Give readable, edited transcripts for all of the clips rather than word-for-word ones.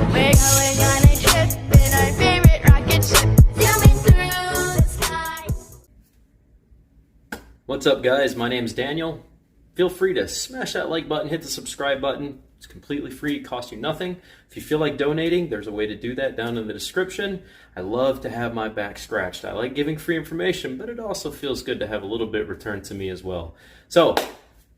We're going on a trip in our favorite rocket ship, zooming through the sky. What's up, guys? My name's Daniel. Feel free to smash that like button, hit the subscribe button. It's completely free, costs you nothing. If you feel like donating, there's a way to do that down in the description. I love to have my back scratched. I like giving free information, but it also feels good to have a little bit returned to me as well. So,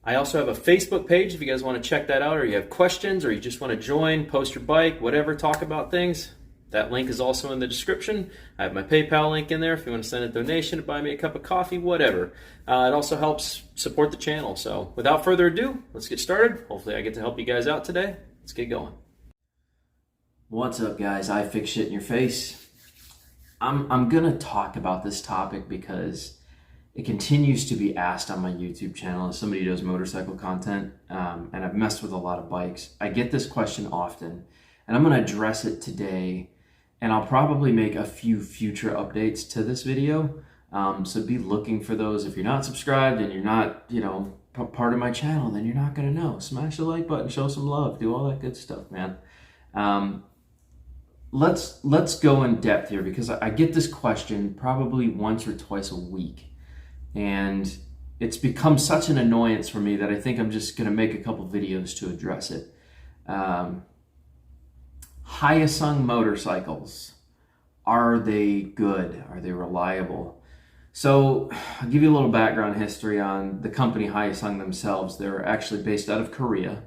I also have a Facebook page if you guys want to check that out, or you have questions, or you just want to join, post your bike, whatever, talk about things. That link is also in the description. I have my PayPal link in there if you want to send a donation to buy me a cup of coffee, whatever. It also helps support the channel. So without further ado, let's get started. Hopefully I get to help you guys out today. Let's get going. What's up, guys? I fix shit in your face. I'm gonna talk about this topic because it continues to be asked on my YouTube channel as somebody who does motorcycle content, and I've messed with a lot of bikes. I get this question often, and I'm gonna address it today. And I'll probably make a few future updates to this video. So be looking for those. If you're not subscribed and you're not, part of my channel, then you're not gonna know. Smash the like button, show some love, do all that good stuff, man. Let's go in depth here because I get this question probably once or twice a week. And it's become such an annoyance for me that I think I'm just gonna make a couple videos to address it. Hyosung motorcycles, are they good? Are they reliable? So I'll give you a little background history on the company Hyosung themselves. They're actually based out of Korea,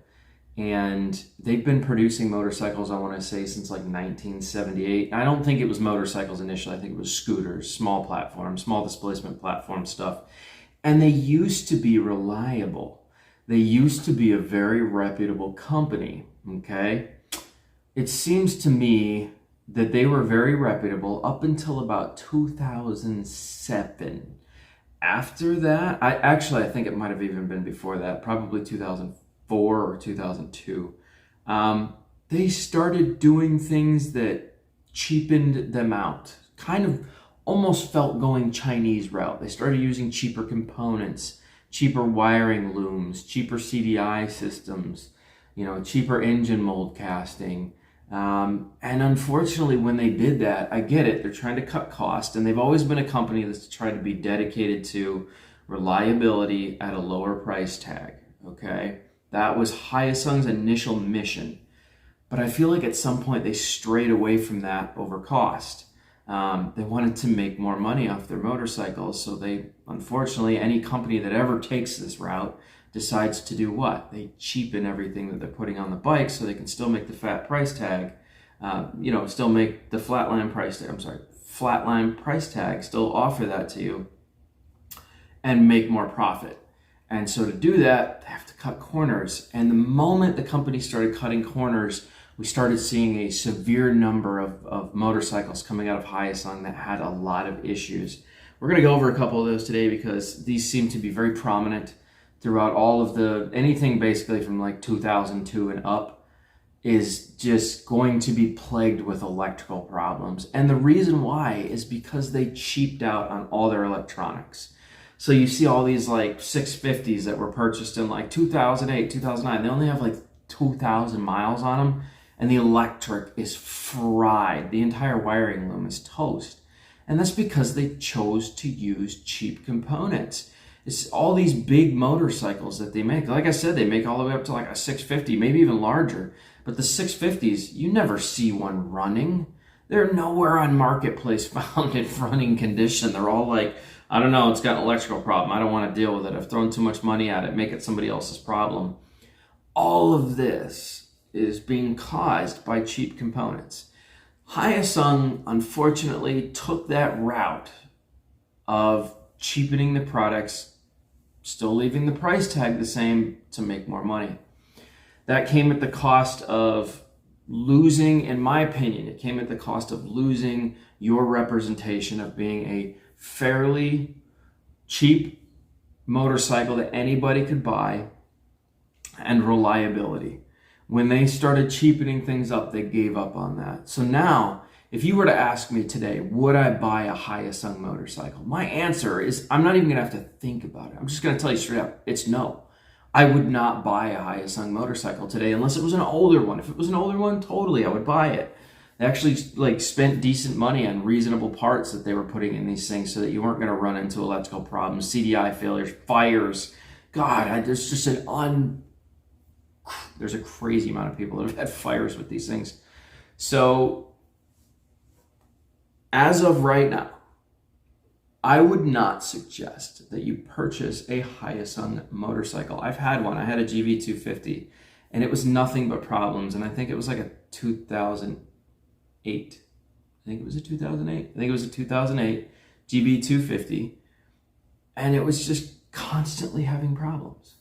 and they've been producing motorcycles, I want to say, since like 1978. I don't think it was motorcycles initially. I think it was scooters, small platform, small displacement platform stuff. And they used to be reliable. They used to be a very reputable company, okay? It seems to me that they were very reputable up until about 2007. After that, I think it might have even been before that, probably 2004 or 2002. They started doing things that cheapened them out, kind of almost felt going Chinese route. They started using cheaper components, cheaper wiring looms, cheaper CDI systems, cheaper engine mold casting. And unfortunately, when they did that, I get it, they're trying to cut costs, and they've always been a company that's tried to be dedicated to reliability at a lower price tag, okay? That was Hyosung's initial mission. But I feel like at some point they strayed away from that over cost. They wanted to make more money off their motorcycles, so unfortunately, any company that ever takes this route decides to do what? They cheapen everything that they're putting on the bike so they can still make the fat price tag, still make the flatline price tag, still offer that to you and make more profit. And so to do that, they have to cut corners. And the moment the company started cutting corners, we started seeing a severe number of motorcycles coming out of Hyosung that had a lot of issues. We're gonna go over a couple of those today because these seem to be very prominent throughout all of anything basically from like 2002 and up is just going to be plagued with electrical problems. And the reason why is because they cheaped out on all their electronics. So you see all these like 650s that were purchased in like 2008, 2009, they only have like 2,000 miles on them, and the electric is fried. The entire wiring loom is toast. And that's because they chose to use cheap components. It's all these big motorcycles that they make. Like I said, they make all the way up to like a 650, maybe even larger. But the 650s, you never see one running. They're nowhere on Marketplace found in running condition. They're all like, I don't know, it's got an electrical problem. I don't want to deal with it. I've thrown too much money at it. Make it somebody else's problem. All of this is being caused by cheap components. Hyosung, unfortunately, took that route of cheapening the products, still leaving the price tag the same to make more money. That came at the cost of losing, in my opinion, it came at the cost of losing your representation of being a fairly cheap motorcycle that anybody could buy and reliability. When they started cheapening things up, they gave up on that. So now, if you were to ask me today, would I buy a Hyosung motorcycle? My answer is, I'm not even gonna have to think about it. I'm just gonna tell you straight up, it's no. I would not buy a Hyosung motorcycle today unless it was an older one. If it was an older one, totally, I would buy it. They actually like spent decent money on reasonable parts that they were putting in these things so that you weren't going to run into electrical problems, CDI failures, fires. God, there's just there's a crazy amount of people that have had fires with these things. So as of right now, I would not suggest that you purchase a Hyosung motorcycle. I've had one. I had a GV250, and it was nothing but problems. And I think it was like a 2008. I think it was a 2008 GV250, and it was just constantly having problems.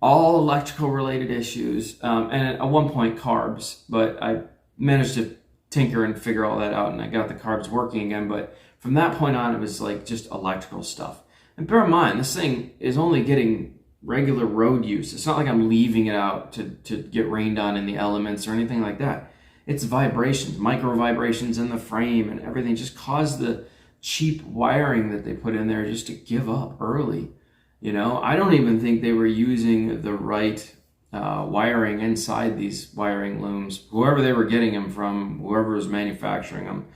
All electrical related issues, and at one point carbs, but I managed to tinker and figure all that out, and I got the carbs working again. But from that point on, it was like just electrical stuff. And bear in mind, this thing is only getting regular road use. It's not like I'm leaving it out to get rained on in the elements or anything like that. It's vibrations, micro vibrations in the frame and everything just caused the cheap wiring that they put in there just to give up early. You know, I don't even think they were using the right wiring inside these wiring looms. Whoever they were getting them from, whoever was manufacturing them,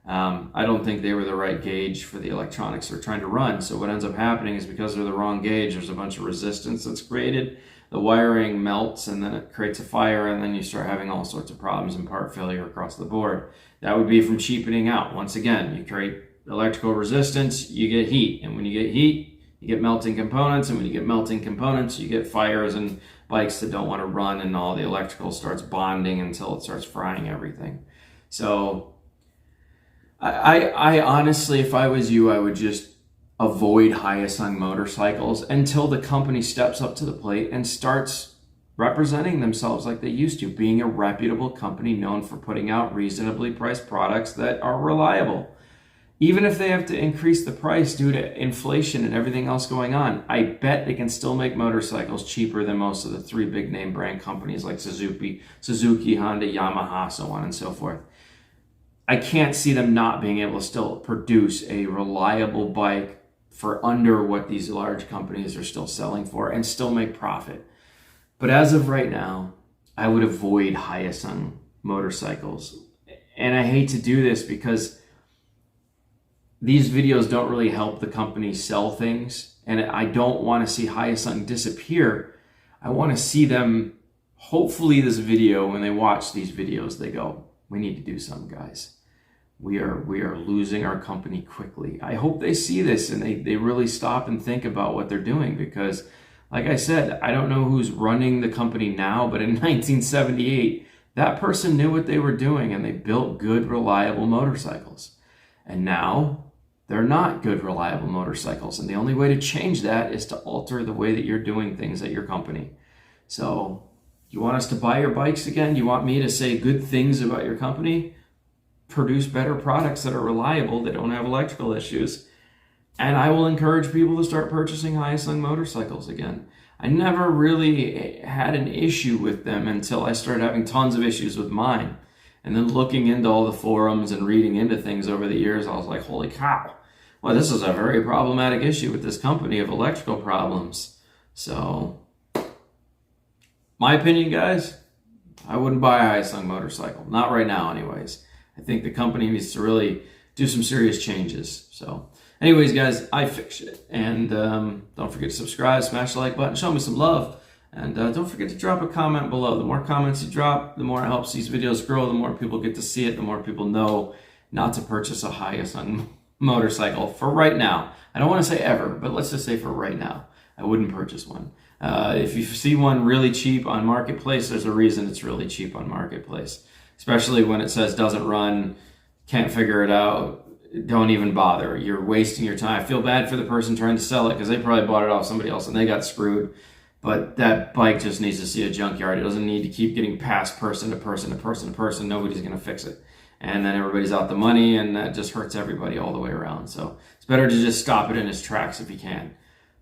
I don't think they were the right gauge for the electronics they're trying to run. So what ends up happening is because they're the wrong gauge, there's a bunch of resistance that's created. The wiring melts and then it creates a fire, and then you start having all sorts of problems and part failure across the board. That would be from cheapening out. Once again, you create electrical resistance, you get heat. And when you get heat, you get melting components, and when you get melting components, you get fires and bikes that don't want to run, and all the electrical starts bonding until it starts frying everything. So I honestly, if I was you, I would just avoid Hyosung motorcycles until the company steps up to the plate and starts representing themselves like they used to, being a reputable company known for putting out reasonably priced products that are reliable. Even if they have to increase the price due to inflation and everything else going on, I bet they can still make motorcycles cheaper than most of the three big name brand companies like Suzuki, Honda, Yamaha, so on and so forth. I can't see them not being able to still produce a reliable bike for under what these large companies are still selling for and still make profit. But as of right now, I would avoid Hyosung motorcycles. And I hate to do this because these videos don't really help the company sell things, and I don't want to see Hyosung disappear. I want to see them, hopefully this video, when they watch these videos, they go, we need to do something, guys. We are losing our company quickly. I hope they see this and they really stop and think about what they're doing, because like I said, I don't know who's running the company now, but in 1978, that person knew what they were doing and they built good, reliable motorcycles. And now they're not good, reliable motorcycles. And the only way to change that is to alter the way that you're doing things at your company. So you want us to buy your bikes again? You want me to say good things about your company? Produce better products that are reliable, that don't have electrical issues. And I will encourage people to start purchasing Hyosung motorcycles again. I never really had an issue with them until I started having tons of issues with mine. And then looking into all the forums and reading into things over the years, I was like, holy cow. Well, this is a very problematic issue with this company of electrical problems. So, my opinion, guys, I wouldn't buy a Hyosung motorcycle. Not right now, anyways. I think the company needs to really do some serious changes. So, anyways, guys, I fixed it. And don't forget to subscribe, smash the like button, show me some love. And don't forget to drop a comment below. The more comments you drop, the more it helps these videos grow, the more people get to see it, the more people know not to purchase a Hyosung motorcycle for right now. I don't want to say ever, but let's just say for right now. I wouldn't purchase one. If you see one really cheap on Marketplace, there's a reason it's really cheap on Marketplace. Especially when it says doesn't run, can't figure it out, don't even bother. You're wasting your time. I feel bad for the person trying to sell it because they probably bought it off somebody else and they got screwed. But that bike just needs to see a junkyard. It doesn't need to keep getting passed person to person to person to person. Nobody's going to fix it. And then everybody's out the money, and that just hurts everybody all the way around. So it's better to just stop it in its tracks if you can.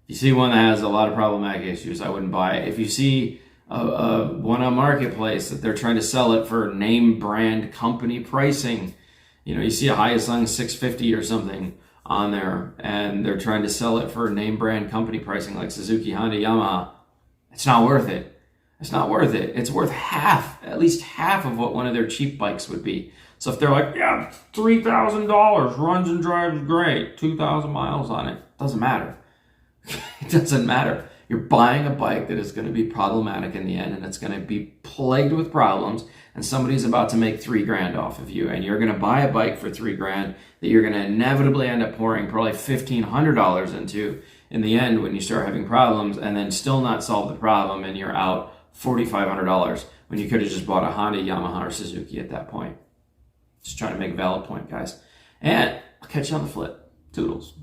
If you see one that has a lot of problematic issues, I wouldn't buy it. If you see one on Marketplace that they're trying to sell it for name brand company pricing, you know, you see a Hyosung 650 or something on there, and they're trying to sell it for name brand company pricing like Suzuki, Honda, Yamaha, It's not worth it. It's not worth it. It's worth half, at least half of what one of their cheap bikes would be. So if they're like, yeah, $3,000, runs and drives great, 2,000 miles on it, doesn't matter. It doesn't matter. You're buying a bike that is going to be problematic in the end, and it's going to be plagued with problems, and somebody's about to make $3,000 off of you, and you're going to buy a bike for $3,000 that you're going to inevitably end up pouring probably $1,500 into in the end when you start having problems, and then still not solve the problem, and you're out $4,500 when you could have just bought a Honda, Yamaha, or Suzuki at that point. Just trying to make a valid point, guys. And I'll catch you on the flip. Toodles.